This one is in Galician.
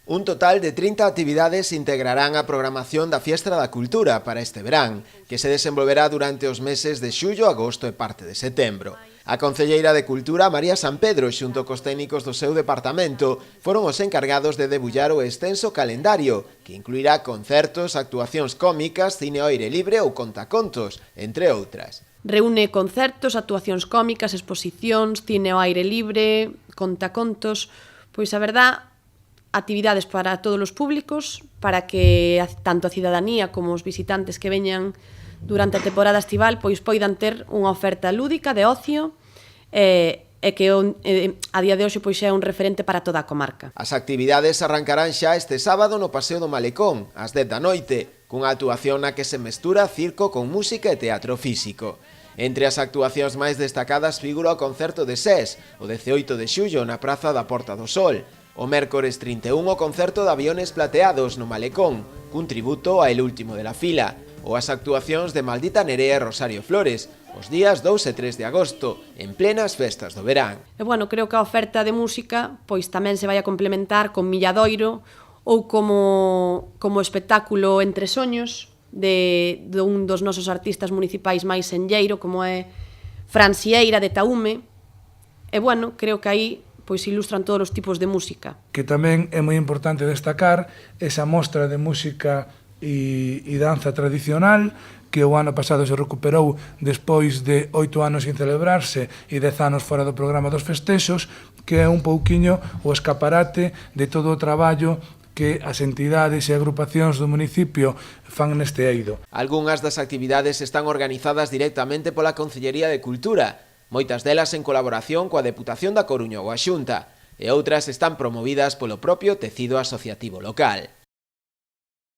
Un total de 30 actividades integrarán a programación da Fiestra da Cultura para este verán, que se desenvolverá durante os meses de xullo, agosto e parte de setembro. A concelleira de Cultura, María San Pedro, xunto cos técnicos do seu departamento, foron os encargados de debullar o extenso calendario, que incluirá concertos, actuacións cómicas, cine ao aire libre ou contacontos, entre outras. Reúne concertos, actuacións cómicas, exposicións, cine ao aire libre, contacontos, pois a verdad, actividades para todos os públicos, para que tanto a cidadanía como os visitantes que veñan durante a temporada estival pois poidan ter unha oferta lúdica de ocio e que a día de hoxe pois é un referente para toda a comarca. As actividades arrancarán xa este sábado no Paseo do Malecón, ás 10 da noite, cunha actuación na que se mestura circo con música e teatro físico. Entre as actuacións máis destacadas figura o concerto de SES, o 18 de xullo na Praza da Porta do Sol. O mércores 31 o concerto de Aviones Plateados no Malecón, cun tributo a El Último de la Fila, ou as actuacións de Maldita Nerea e Rosario Flores, os días 2 e 3 de agosto, en plenas festas do verán. E bueno, creo que a oferta de música pois tamén se vai a complementar con Milladoiro ou como espectáculo Entre Soños de un dos nosos artistas municipais máis enlleiro, como é Fran Sieira de Taume. E bueno, creo que aí pois ilustran todos os tipos de música. Que tamén é moi importante destacar esa mostra de música e danza tradicional que o ano pasado se recuperou despois de 8 anos sin celebrarse e 10 anos fora do programa dos festexos, que é un pouquiño o escaparate de todo o traballo que as entidades e agrupacións do municipio fan neste eido. Algunhas das actividades están organizadas directamente pola Concellería de Cultura, moitas delas en colaboración coa Deputación da Coruña ou a Xunta, e outras están promovidas polo propio tecido asociativo local.